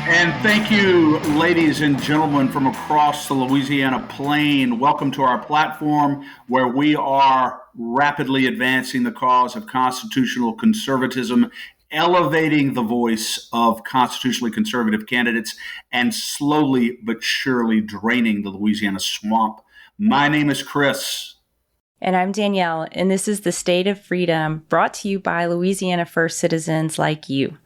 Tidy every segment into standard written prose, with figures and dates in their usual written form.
And thank you, ladies and gentlemen from across the Louisiana plain. Welcome to our platform where we are rapidly advancing the cause of constitutional conservatism, elevating the voice of constitutionally conservative candidates, and slowly but surely draining the Louisiana swamp. My name is Chris. And I'm Danielle, and this is the State of Freedom, brought to you by Louisiana First citizens like you.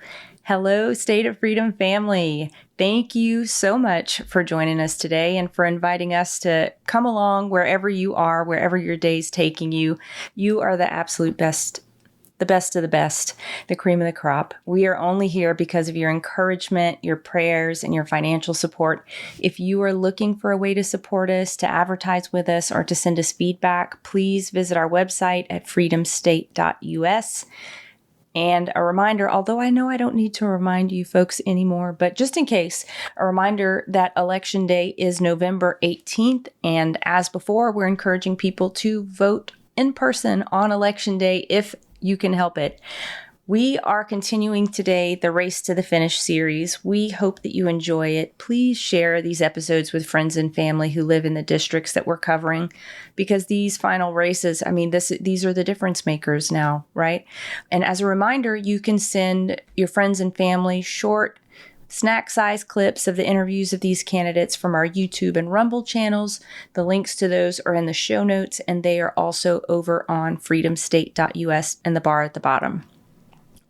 Hello, State of Freedom family. Thank you so much for joining us today and for inviting us to come along wherever you are, wherever your day's taking you. You are the absolute best, the best of the best, the cream of the crop. We are only here because of your encouragement, your prayers, and your financial support. If you are looking for a way to support us, to advertise with us, or to send us feedback, please visit our website at freedomstate.us. And a reminder, although I know I don't need to remind you folks anymore, but just in case, a reminder that Election Day is November 18th. And as before, we're encouraging people to vote in person on Election Day if you can help it. We are continuing today the Race to the Finish series. We hope that you enjoy it. Please share these episodes with friends and family who live in the districts that we're covering, because these final races, these are the difference makers now, right? And as a reminder, you can send your friends and family short snack-sized clips of the interviews of these candidates from our YouTube and Rumble channels. The links to those are in the show notes, and they are also over on freedomstate.us in the bar at the bottom.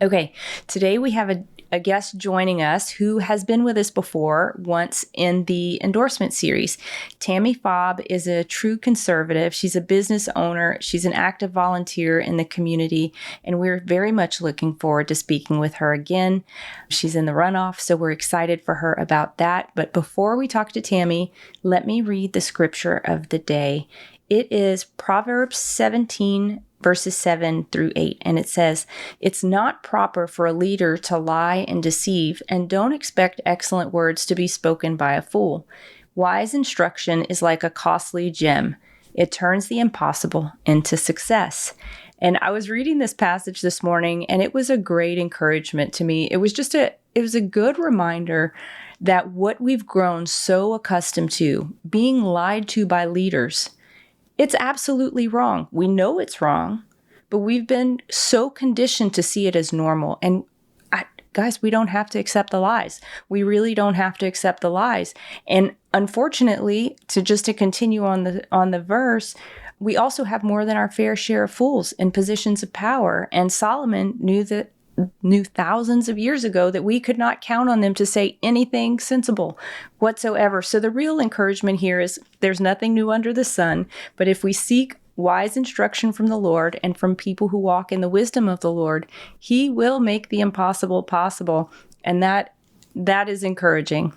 Okay, today we have a guest joining us who has been with us before once in the endorsement series. Tammi Fabre is a true conservative. She's a business owner. She's an active volunteer in the community, and we're very much looking forward to speaking with her again. She's in the runoff, so we're excited for her about that. But before we talk to Tammi, let me read the scripture of the day. It is Proverbs 17, verses 7 through 8, and it says, "It's not proper for a leader to lie and deceive, and don't expect excellent words to be spoken by a fool. Wise instruction is like a costly gem. It turns the impossible into success." And I was reading this passage this morning, and it was a great encouragement to me. It was a good reminder that what we've grown so accustomed to, being lied to by leaders, it's absolutely wrong. We know it's wrong, but we've been so conditioned to see it as normal. And guys, we don't have to accept the lies. We really don't have to accept the lies. And unfortunately, to continue on the verse, we also have more than our fair share of fools in positions of power. And Solomon knew thousands of years ago that we could not count on them to say anything sensible whatsoever. So the real encouragement here is there's nothing new under the sun, but if we seek wise instruction from the Lord and from people who walk in the wisdom of the Lord, He will make the impossible possible. And that is encouraging.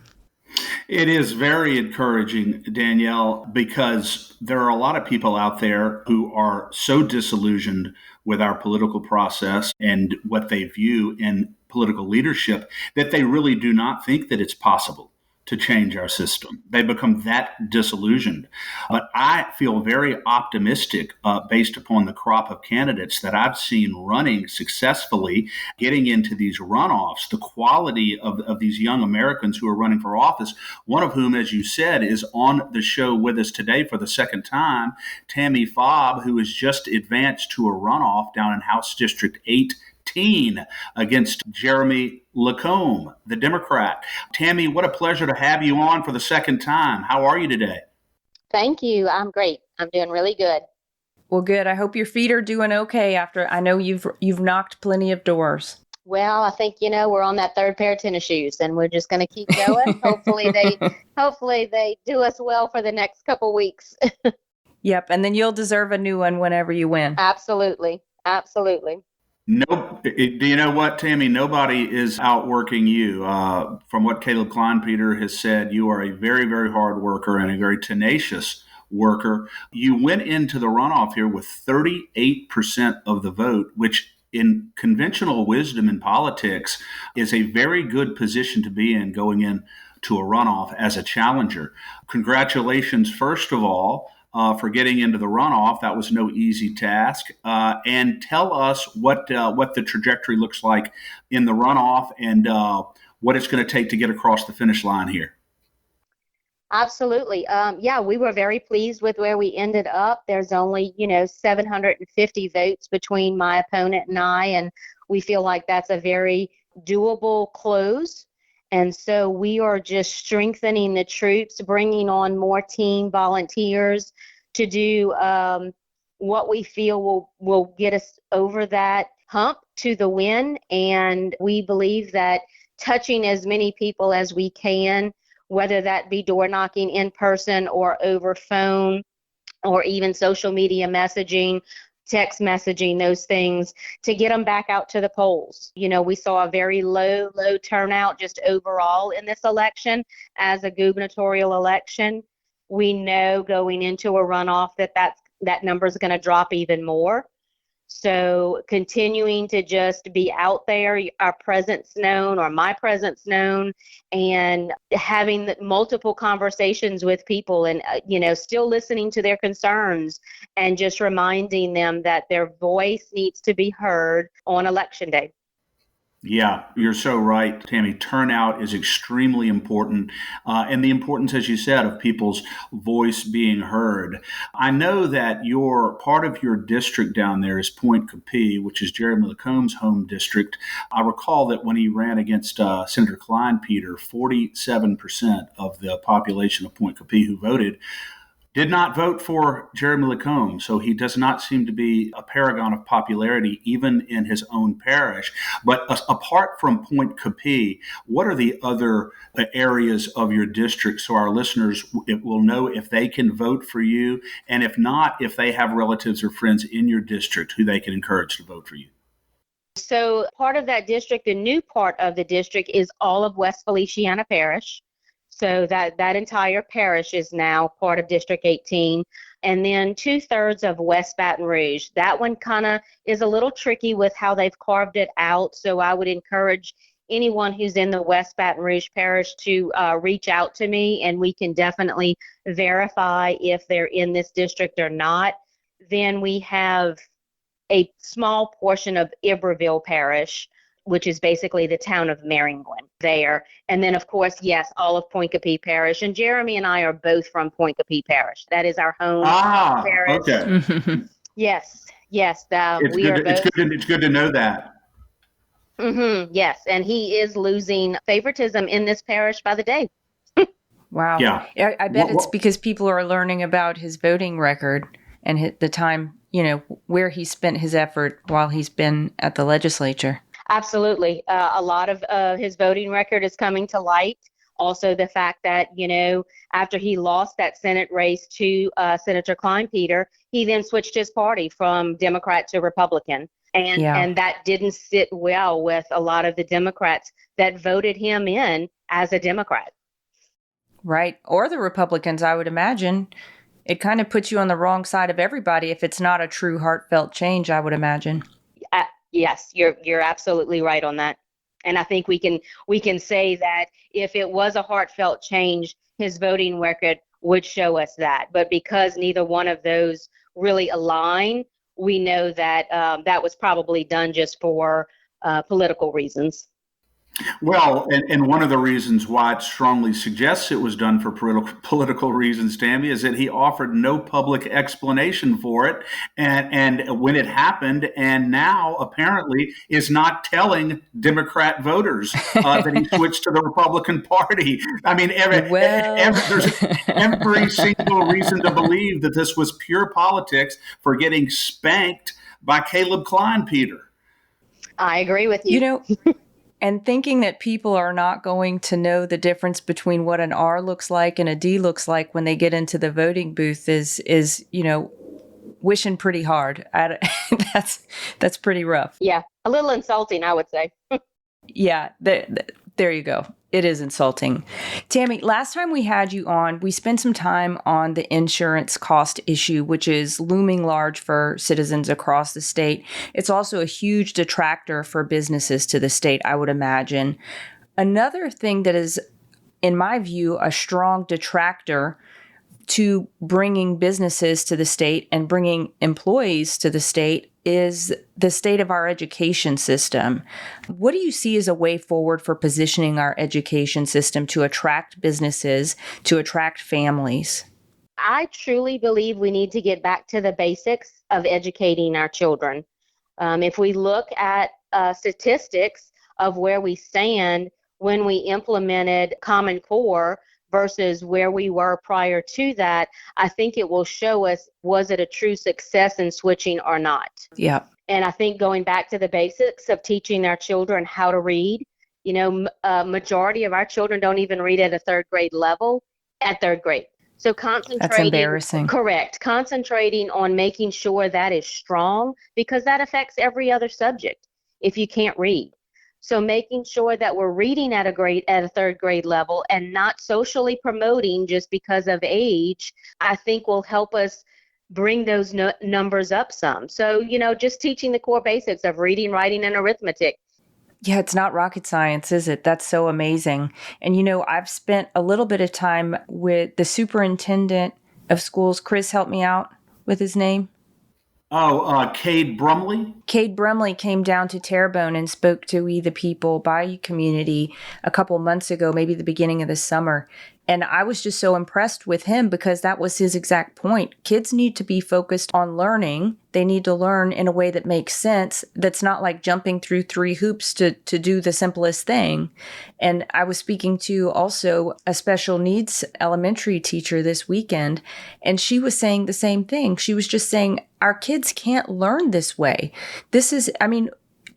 It is very encouraging, Danielle, because there are a lot of people out there who are so disillusioned with our political process and what they view in political leadership that they really do not think that it's possible to change our system. They become that disillusioned. But I feel very optimistic based upon the crop of candidates that I've seen running successfully, getting into these runoffs, the quality of these young Americans who are running for office, one of whom, as you said, is on the show with us today for the second time, Tammi Fabre, who has just advanced to a runoff down in House District 18 against Jeremy Lacombe, the Democrat. Tammi, what a pleasure to have you on for the second time. How are you today? Thank you. I'm great. I'm doing really good. Well, good. I hope your feet are doing okay after I know you've knocked plenty of doors. Well, I think we're on that third pair of tennis shoes, and we're just going to keep going. Hopefully they do us well for the next couple weeks. Yep, and then you'll deserve a new one whenever you win. Absolutely. No, do you know what, Tammi? Nobody is outworking you. From what Caleb Kleinpeter has said, you are a very, very hard worker and a very tenacious worker. You went into the runoff here with 38% of the vote, which in conventional wisdom in politics is a very good position to be in going into a runoff as a challenger. Congratulations, first of all, for getting into the runoff. That was no easy task. And tell us what the trajectory looks like in the runoff and what it's going to take to get across the finish line here? Absolutely. Yeah, we were very pleased with where we ended up. There's only, 750 votes between my opponent and I, and we feel like that's a very doable close. And so we are just strengthening the troops, bringing on more team volunteers to do what we feel will get us over that hump to the win. And we believe that touching as many people as we can, whether that be door knocking in person or over phone or even social media messaging, text messaging, those things, to get them back out to the polls. We saw a very low turnout just overall in this election as a gubernatorial election. We know going into a runoff that number is going to drop even more. So continuing to just be out there, our presence known or my presence known, and having multiple conversations with people and, still listening to their concerns and just reminding them that their voice needs to be heard on Election Day. Yeah, you're so right, Tammy. Turnout is extremely important, and the importance, as you said, of people's voice being heard. I know that part of your district down there is Point Capee, which is Jeremy Lacomb's home district. I recall that when he ran against Senator Klein-Peter, 47% of the population of Point Capee who voted did not vote for Jeremy Lacombe, so he does not seem to be a paragon of popularity even in his own parish. But apart from Point Capee, what are the other areas of your district so our listeners will know if they can vote for you, and if not, if they have relatives or friends in your district who they can encourage to vote for you? So part of that district, the new part of the district, is all of West Feliciana Parish. So that entire parish is now part of District 18. And then 2/3 of West Baton Rouge. That one kind of is a little tricky with how they've carved it out. So I would encourage anyone who's in the West Baton Rouge parish to reach out to me, and we can definitely verify if they're in this district or not. Then we have a small portion of Iberville Parish, which is basically the town of Maringouin there. And then, of course, yes, all of Point Capee Parish. And Jeremy and I are both from Point Capee Parish. That is our home parish. Okay. Yes. It's good to know that. Mm-hmm, yes, and he is losing favoritism in this parish by the day. Wow. Yeah. I bet it's because people are learning about his voting record and the time, where he spent his effort while he's been at the legislature. Absolutely. A lot of his voting record is coming to light. Also, the fact that, after he lost that Senate race to Senator Klein-Peter, he then switched his party from Democrat to Republican. And that didn't sit well with a lot of the Democrats that voted him in as a Democrat. Right. Or the Republicans, I would imagine. It kind of puts you on the wrong side of everybody if it's not a true heartfelt change, I would imagine. Yes, you're absolutely right on that. And I think we can say that if it was a heartfelt change, his voting record would show us that. But because neither one of those really align, we know that that was probably done just for political reasons. Well, and one of the reasons why it strongly suggests it was done for political reasons, Tammy, is that he offered no public explanation for it, and when it happened, and now apparently is not telling Democrat voters that he switched to the Republican Party. I mean, there's every single reason to believe that this was pure politics for getting spanked by Caleb Klein-Peter. I agree with you. And thinking that people are not going to know the difference between what an R looks like and a D looks like when they get into the voting booth is wishing pretty hard. That's pretty rough. Yeah, a little insulting, I would say. Yeah, there you go. It is insulting. Tammy, last time we had you on, we spent some time on the insurance cost issue, which is looming large for citizens across the state. It's also a huge detractor for businesses to the state, I would imagine. Another thing that is, in my view, a strong detractor to bringing businesses to the state and bringing employees to the state is the state of our education system. What do you see as a way forward for positioning our education system to attract businesses, to attract families? I truly believe we need to get back to the basics of educating our children. If we look at statistics of where we stand when we implemented Common Core versus where we were prior to that, I think it will show us, was it a true success in switching or not? Yeah. And I think going back to the basics of teaching our children how to read, majority of our children don't even read at a third grade level at third grade. So That's embarrassing. Correct. Concentrating on making sure that is strong, because that affects every other subject if you can't read. So making sure that we're reading at a third grade level and not socially promoting just because of age, I think will help us bring those numbers up some. So, just teaching the core basics of reading, writing, and arithmetic. Yeah, it's not rocket science, is it? That's so amazing. And, I've spent a little bit of time with the superintendent of schools. Chris, help me out with his name. Cade Brumley. Cade Brumley came down to Terrebonne and spoke to We the People Bayou community a couple months ago, maybe the beginning of the summer. And I was just so impressed with him because that was his exact point. Kids need to be focused on learning. They need to learn in a way that makes sense. That's not like jumping through 3 hoops to do the simplest thing. And I was speaking to also a special needs elementary teacher this weekend, and she was saying the same thing. She was just saying, our kids can't learn this way.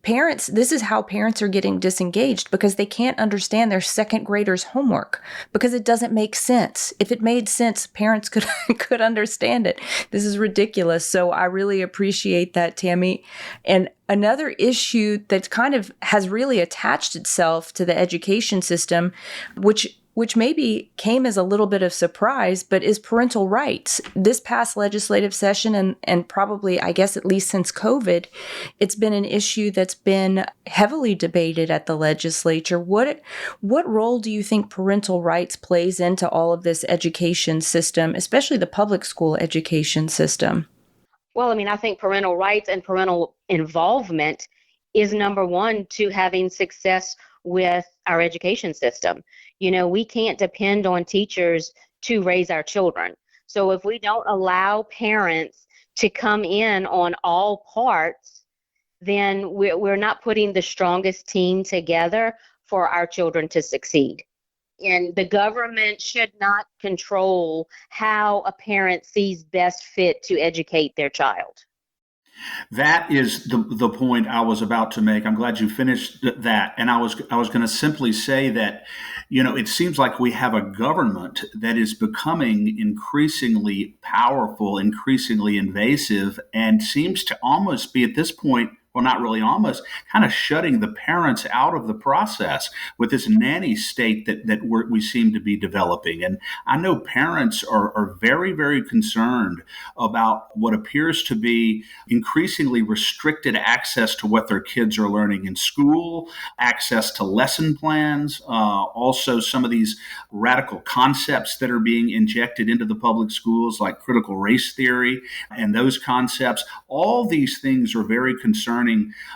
Parents, this is how parents are getting disengaged because they can't understand their second graders' homework because it doesn't make sense. If it made sense, parents could understand it. This is ridiculous. So I really appreciate that, Tammi. And another issue that kind of has really attached itself to the education system, which maybe came as a little bit of surprise, but is parental rights. This past legislative session and probably, I guess, at least since COVID, it's been an issue that's been heavily debated at the legislature. What role do you think parental rights plays into all of this education system, especially the public school education system? Well, I think parental rights and parental involvement is number one to having success with our education system. We can't depend on teachers to raise our children. So if we don't allow parents to come in on all parts, then we're not putting the strongest team together for our children to succeed. And the government should not control how a parent sees best fit to educate their child. That is the point I was about to make. I'm glad you finished that. And I was going to simply say that, it seems like we have a government that is becoming increasingly powerful, increasingly invasive, and seems to almost be at this point, well, not really almost, kind of shutting the parents out of the process with this nanny state that we seem to be developing. And I know parents are very, very concerned about what appears to be increasingly restricted access to what their kids are learning in school, access to lesson plans, also some of these radical concepts that are being injected into the public schools, like critical race theory and those concepts. All these things are very concerning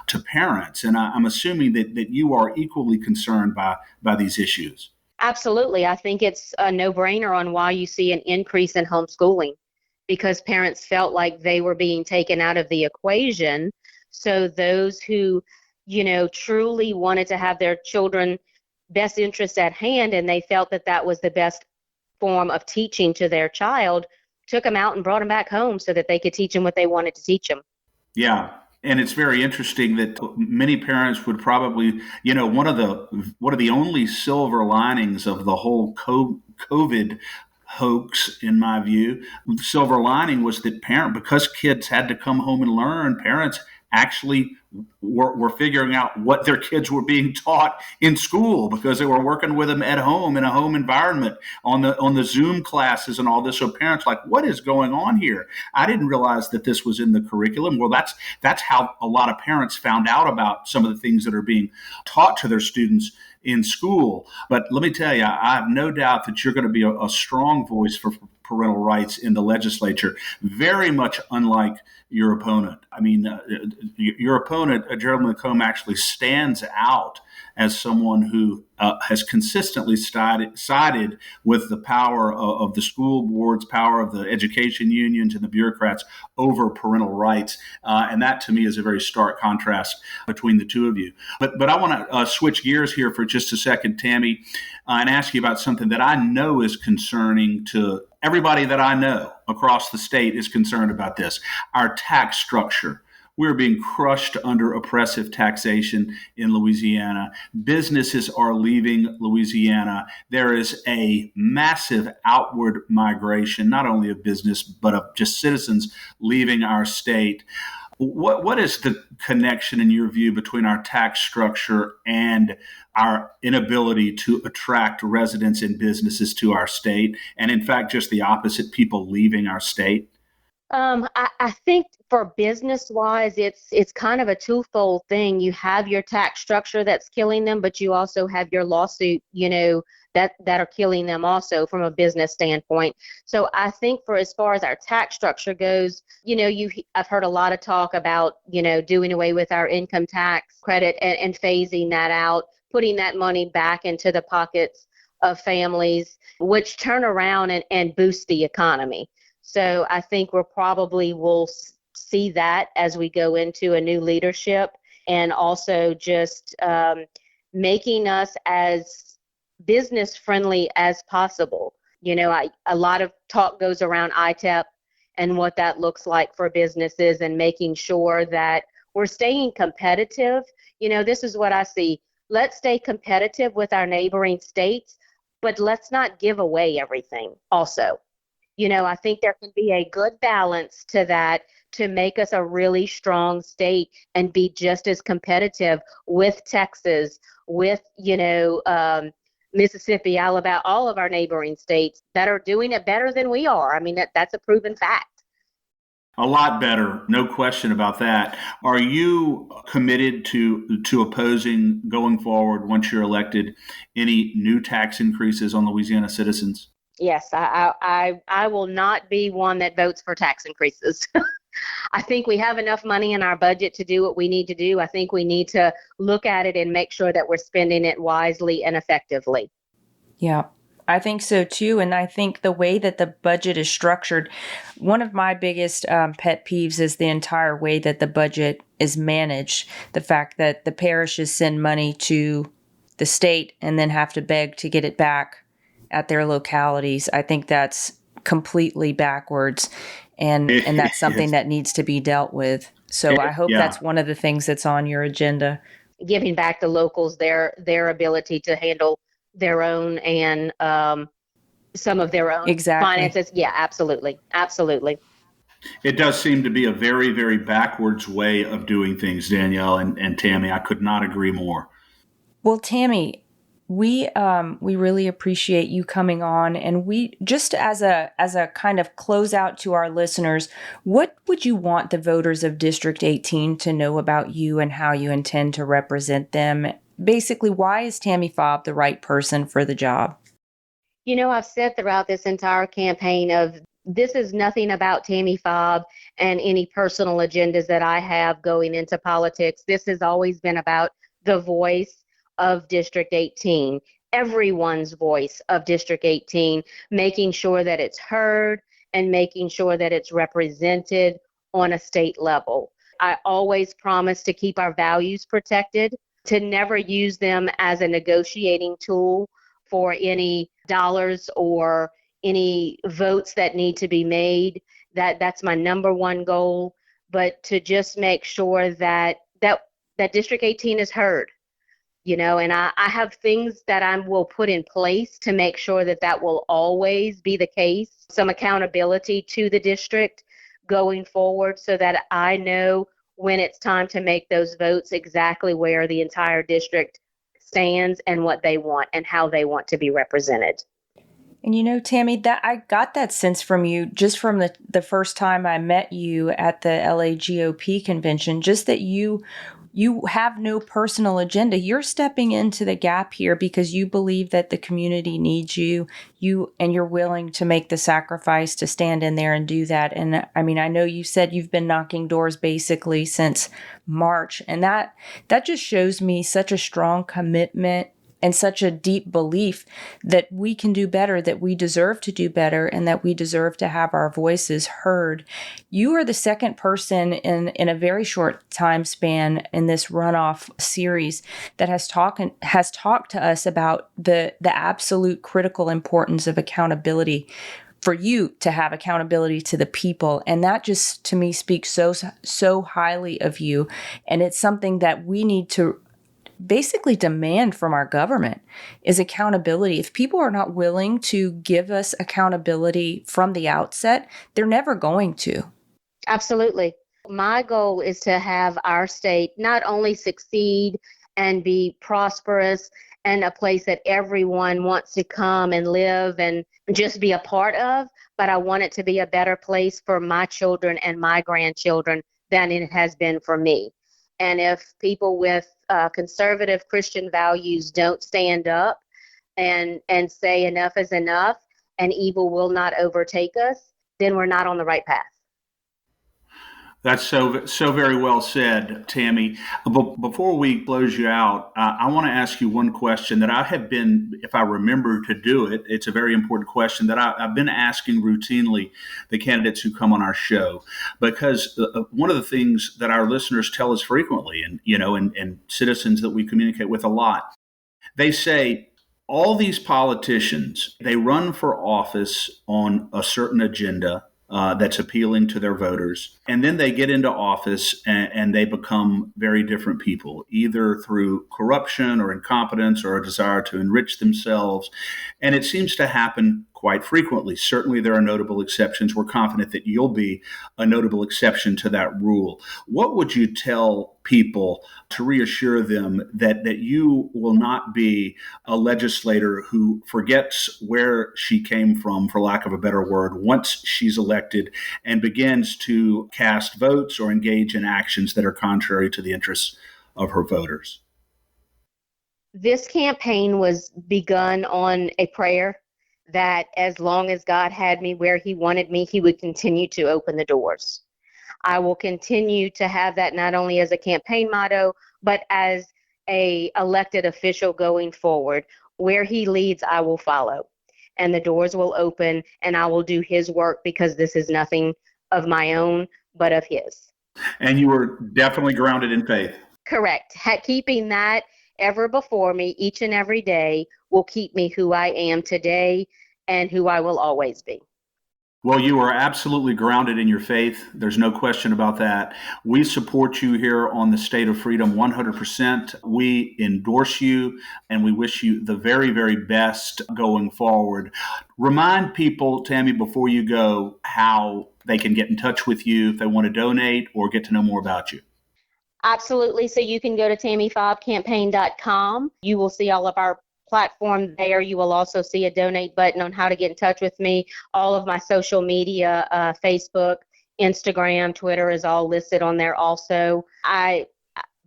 to parents, and I'm assuming that you are equally concerned by these issues. Absolutely. I think it's a no-brainer on why you see an increase in homeschooling, because parents felt like they were being taken out of the equation. So those who, truly wanted to have their children best interests at hand, and they felt that was the best form of teaching to their child, took them out and brought them back home so that they could teach them what they wanted to teach them. Yeah. And it's very interesting that many parents would probably, one of the only silver linings of the whole COVID hoax, in my view, the silver lining was that because kids had to come home and learn, parents actually were figuring out what their kids were being taught in school because they were working with them at home in a home environment on the Zoom classes and all this. So parents like, what is going on here? I didn't realize that this was in the curriculum. Well, that's how a lot of parents found out about some of the things that are being taught to their students in school. But let me tell you, I have no doubt that you're going to be a strong voice for parental rights in the legislature, very much unlike your opponent. I mean, your opponent, Gerald McComb, actually stands out as someone who has consistently sided with the power of the school boards, power of the education unions and the bureaucrats over parental rights. And that, to me, is a very stark contrast between the two of you. But I want to switch gears here for just a second, Tammi, and ask you about something that I know is concerning to everybody that I know across the state is concerned about this, our tax structure. We're being crushed under oppressive taxation in Louisiana. Businesses are leaving Louisiana. There is a massive outward migration, not only of business, but of just citizens leaving our state. What is the connection, in your view, between our tax structure and our inability to attract residents and businesses to our state? And in fact, just the opposite, people leaving our state? I think for business wise, it's kind of a twofold thing. You have your tax structure that's killing them, but you also have your lawsuit, that are killing them also from a business standpoint. So I think for as far as our tax structure goes, I've heard a lot of talk about, doing away with our income tax credit and phasing that out, putting that money back into the pockets of families, which turn around and boost the economy. So I think we'll probably will see that as we go into a new leadership, and also just making us as business friendly as possible. A lot of talk goes around ITEP and what that looks like for businesses, and making sure that we're staying competitive. This is what I see. Let's stay competitive with our neighboring states, but let's not give away everything also. I think there can be a good balance to that to make us a really strong state and be just as competitive with Texas, with, Mississippi, Alabama, all of our neighboring states that are doing it better than we are. I mean, that's a proven fact. A lot better, no question about that. Are you committed to opposing, going forward, once you're elected, any new tax increases on Louisiana citizens? Yes, I will not be one that votes for tax increases. I think we have enough money in our budget to do what we need to do. I think we need to look at it and make sure that we're spending it wisely and effectively. Yeah, I think so too. And I think the way that the budget is structured, one of my biggest pet peeves is the entire way that the budget is managed. The fact that the parishes send money to the state and then have to beg to get it back at their localities. I think that's completely backwards, and that's something that needs to be dealt with. So I hope that's one of the things that's on your agenda. Giving back the locals their ability to handle their own and some of their own finances. Yeah, absolutely. Absolutely. It does seem to be a very, very backwards way of doing things, Danielle and Tammi. I could not agree more. Well, Tammi, we really appreciate you coming on, and we just as a kind of closeout to our listeners, what would you want the voters of District 18 to know about you and how you intend to represent them? Basically, why is Tammi Fabre the right person for the job? I've said throughout this entire campaign of this is nothing about Tammi Fabre and any personal agendas that I have going into politics. This has always been about the voice of District 18, everyone's voice of District 18, making sure that it's heard and making sure that it's represented on a state level. I always promise to keep our values protected, to never use them as a negotiating tool for any dollars or any votes that need to be made. That's my number one goal, but to just make sure that District 18 is heard. And I have things that I will put in place to make sure that will always be the case. Some accountability to the district going forward so that I know when it's time to make those votes exactly where the entire district stands and what they want and how they want to be represented. And Tammi, that I got that sense from you just from the first time I met you at the LA GOP convention, just that you You have no personal agenda. You're stepping into the gap here because you believe that the community needs you. You're willing to make the sacrifice to stand in there and do that. And I mean, I know you said you've been knocking doors basically since March, and that just shows me such a strong commitment and such a deep belief that we can do better, that we deserve to do better, and that we deserve to have our voices heard. You are the second person in a very short time span in this runoff series that has talked to us about the absolute critical importance of accountability, for you to have accountability to the people. And that just, to me, speaks so highly of you. And it's something that we need to basically demand from our government, is accountability. If people are not willing to give us accountability from the outset, they're never going to. Absolutely. My goal is to have our state not only succeed and be prosperous and a place that everyone wants to come and live and just be a part of, but I want it to be a better place for my children and my grandchildren than it has been for me. And if people with conservative Christian values don't stand up and say enough is enough and evil will not overtake us, then we're not on the right path. That's so very well said, Tammi. But before we close you out, I want to ask you one question that I have been, if I remember to do it, it's a very important question that I've been asking routinely the candidates who come on our show, because one of the things that our listeners tell us frequently, and citizens that we communicate with a lot, they say, all these politicians, they run for office on a certain agenda that's appealing to their voters. And then they get into office and they become very different people, either through corruption or incompetence or a desire to enrich themselves. And it seems to happen quite frequently. Certainly there are notable exceptions. We're confident that you'll be a notable exception to that rule. What would you tell people to reassure them that you will not be a legislator who forgets where she came from, for lack of a better word, once she's elected, and begins to cast votes or engage in actions that are contrary to the interests of her voters? This campaign was begun on a prayer that as long as God had me where he wanted me, he would continue to open the doors. I will continue to have that not only as a campaign motto, but as a elected official going forward. Where he leads, I will follow. And the doors will open and I will do his work, because this is nothing of my own, but of his. And you were definitely grounded in faith. Correct. Keeping that ever before me each and every day will keep me who I am today and who I will always be. Well, you are absolutely grounded in your faith. There's no question about that. We support you here on the State of Freedom 100%. We endorse you and we wish you the very, very best going forward. Remind people, Tammi, before you go, how they can get in touch with you if they want to donate or get to know more about you. Absolutely. So you can go to TammiFabreCampaign.com. You will see all of our platform there. You will also see a donate button on how to get in touch with me. All of my social media, Facebook, Instagram, Twitter is all listed on there also. I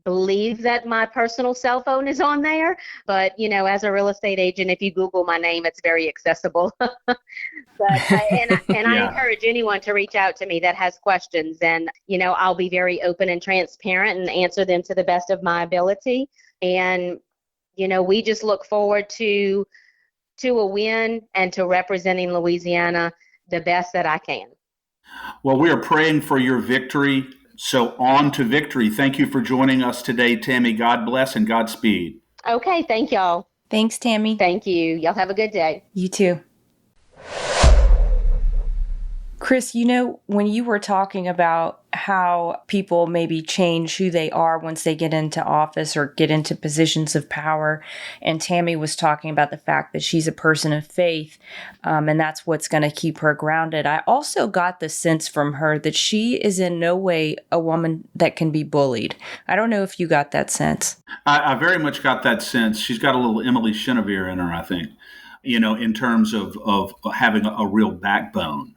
believe that my personal cell phone is on there, but as a real estate agent, if you Google my name, it's very accessible. I encourage anyone to reach out to me that has questions, and I'll be very open and transparent and answer them to the best of my ability. And we just look forward to a win and to representing Louisiana the best that I can. Well, we are praying for your victory. So on to victory. Thank you for joining us today, Tammi. God bless and Godspeed. Okay, thank y'all. Thanks, Tammi. Thank you. Y'all have a good day. You too. Chris, when you were talking about how people maybe change who they are once they get into office or get into positions of power, and Tammi was talking about the fact that she's a person of faith, and that's what's going to keep her grounded. I also got the sense from her that she is in no way a woman that can be bullied. I don't know if you got that sense. I very much got that sense. She's got a little Emily Chenevere in her, I think, in terms of having a real backbone.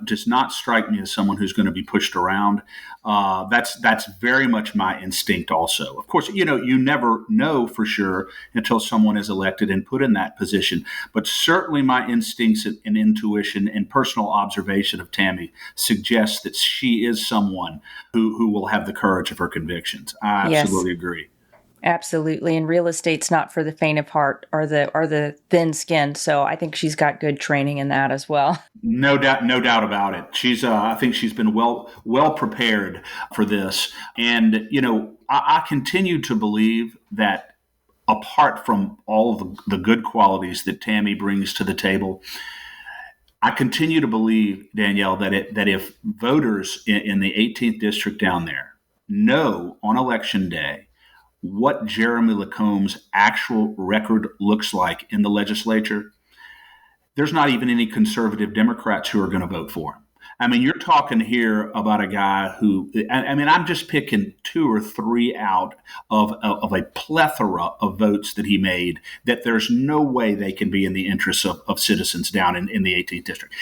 does not strike me as someone who's going to be pushed around. That's very much my instinct also. Of course, you never know for sure until someone is elected and put in that position. But certainly my instincts and intuition and personal observation of Tammi suggests that she is someone who will have the courage of her convictions. I absolutely agree. Absolutely. And real estate's not for the faint of heart or the thin skinned. So I think she's got good training in that as well. No doubt about it. I think she's been well prepared for this. And, I continue to believe that apart from all the good qualities that Tammi brings to the table, I continue to believe, Danielle, that if voters in the 18th district down there know on election day what Jeremy Lacomb's actual record looks like in the legislature, there's not even any conservative Democrats who are going to vote for him. I mean, you're talking here about a guy who, I'm just picking 2 or 3 out of a plethora of votes that he made that there's no way they can be in the interests of citizens down in the 18th district.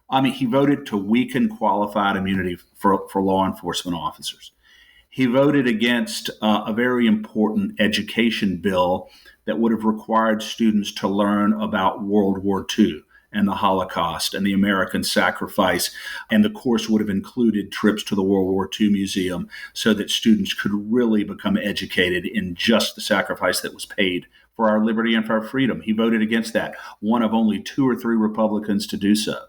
I mean, he voted to weaken qualified immunity for law enforcement officers. He voted against a very important education bill that would have required students to learn about World War II and the Holocaust and the American sacrifice. And the course would have included trips to the World War II Museum so that students could really become educated in just the sacrifice that was paid for our liberty and for our freedom. He voted against that, one of only 2 or 3 Republicans to do so.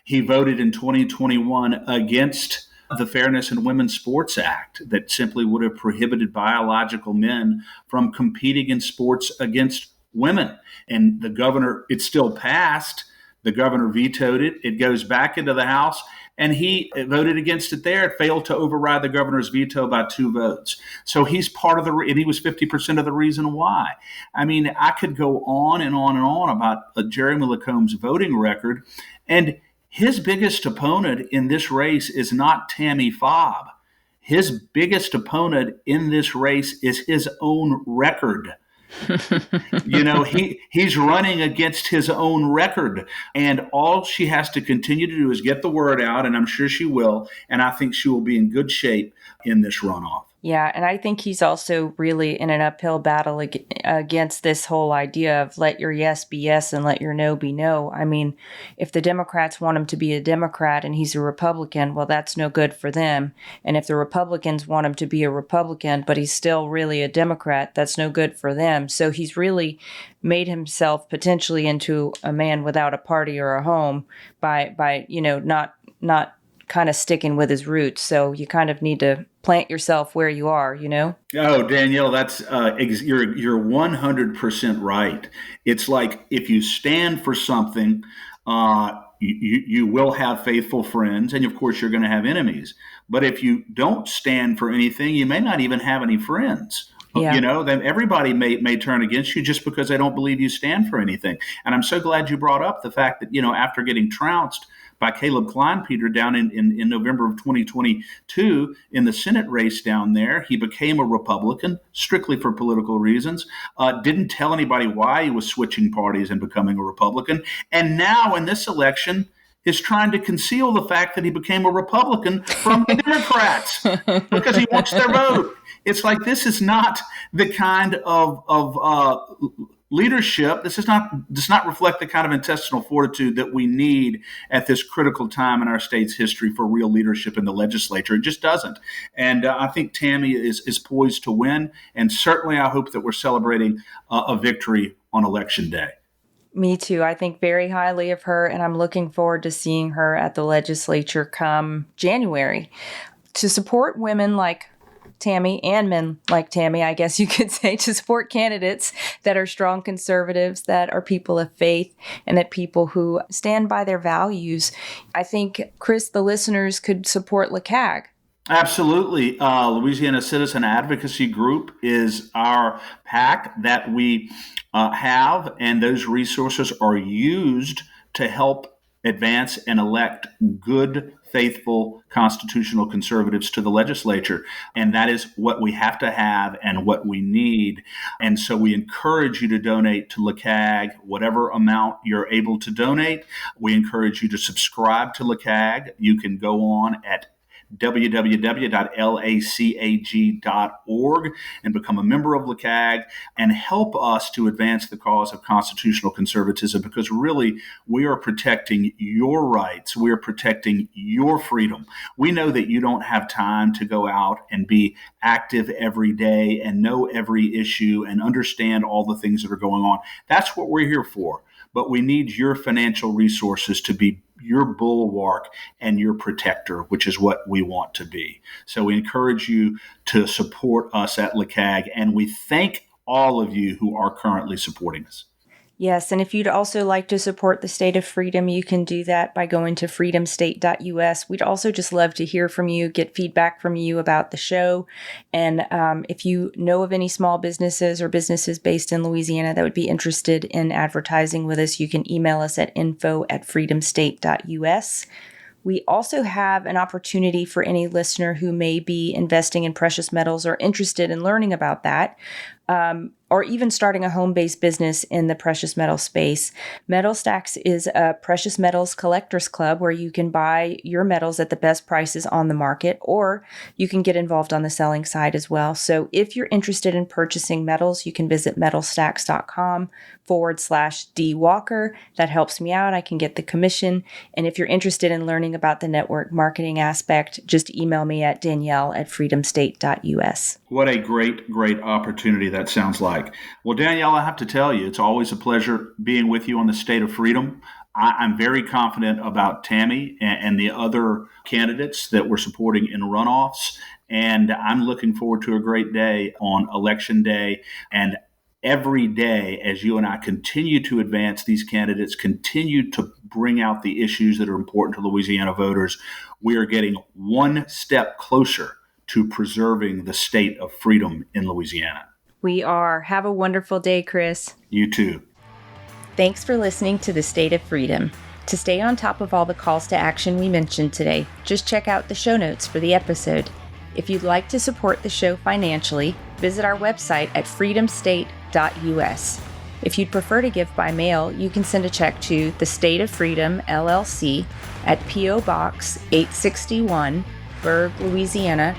He voted in 2021 against the Fairness in Women's Sports Act that simply would have prohibited biological men from competing in sports against women. And the governor, it still passed. The governor vetoed it. It goes back into the House, and he voted against it there. It failed to override the governor's veto by 2 votes. So he's part of and he was 50% of the reason why. I mean, I could go on and on and on about Jeremy Lacomb's voting record, and his biggest opponent in this race is not Tammi Fabre. His biggest opponent in this race is his own record. He's running against his own record, and all she has to continue to do is get the word out, and I'm sure she will, and I think she will be in good shape in this runoff. Yeah, and I think he's also really in an uphill battle against this whole idea of let your yes be yes and let your no be no. I mean, if the Democrats want him to be a Democrat and he's a Republican, well, that's no good for them. And if the Republicans want him to be a Republican, but he's still really a Democrat, that's no good for them. So he's really made himself potentially into a man without a party or a home by not kind of sticking with his roots. So you kind of need to plant yourself where you are, Oh, Danielle, that's you're 100% right. It's like if you stand for something, you will have faithful friends, and of course you're going to have enemies. But if you don't stand for anything, you may not even have any friends. Yeah. Then everybody may turn against you just because they don't believe you stand for anything. And I'm so glad you brought up the fact that, after getting trounced by Caleb Kleinpeter down in November of 2022 in the Senate race down there, he became a Republican strictly for political reasons, didn't tell anybody why he was switching parties and becoming a Republican. And now in this election is trying to conceal the fact that he became a Republican from the Democrats because he wants their vote. It's like this is not the kind of leadership. This does not reflect the kind of intestinal fortitude that we need at this critical time in our state's history for real leadership in the legislature. It just doesn't. And I think Tammi is poised to win. And certainly I hope that we're celebrating a victory on Election Day. Me too. I think very highly of her, and I'm looking forward to seeing her at the legislature come January to support women like Tammi and men like Tammi, I guess you could say, to support candidates that are strong conservatives, that are people of faith, and that people who stand by their values. I think, Chris, the listeners could support LCAG. Absolutely. Louisiana Citizen Advocacy Group is our PAC that we have, and those resources are used to help advance and elect good, faithful constitutional conservatives to the legislature. And that is what we have to have and what we need. And so we encourage you to donate to LCAG, whatever amount you're able to donate. We encourage you to subscribe to LCAG. You can go on at www.lacag.org and become a member of LCAG and help us to advance the cause of constitutional conservatism, because really we are protecting your rights. We are protecting your freedom. We know that you don't have time to go out and be active every day and know every issue and understand all the things that are going on. That's what we're here for. But we need your financial resources to be your bulwark and your protector, which is what we want to be. So we encourage you to support us at LCAG, and we thank all of you who are currently supporting us. Yes, and if you'd also like to support the State of Freedom, you can do that by going to freedomstate.us. We'd also just love to hear from you, get feedback from you about the show. And if you know of any small businesses or businesses based in Louisiana that would be interested in advertising with us, you can email us at info@freedomstate.us. We also have an opportunity for any listener who may be investing in precious metals or interested in learning about that, or even starting a home-based business in the precious metal space. Metal Stacks is a precious metals collectors club where you can buy your metals at the best prices on the market, or you can get involved on the selling side as well. So if you're interested in purchasing metals, you can visit metalstacks.com/D Walker. That helps me out. I can get the commission. And if you're interested in learning about the network marketing aspect, just email me at Danielle@freedomstate.us. What a great, great opportunity that sounds like. Well, Danielle, I have to tell you, it's always a pleasure being with you on the State of Freedom. I'm very confident about Tammi and the other candidates that we're supporting in runoffs, and I'm looking forward to a great day on Election Day. And every day, as you and I continue to advance these candidates, continue to bring out the issues that are important to Louisiana voters, we are getting one step closer to preserving the state of freedom in Louisiana. We are. Have a wonderful day, Chris. You too. Thanks for listening to The State of Freedom. To stay on top of all the calls to action we mentioned today, just check out the show notes for the episode. If you'd like to support the show financially, visit our website at freedomstate.us. If you'd prefer to give by mail, you can send a check to the State of Freedom, LLC at P.O. Box 861, Berg, Louisiana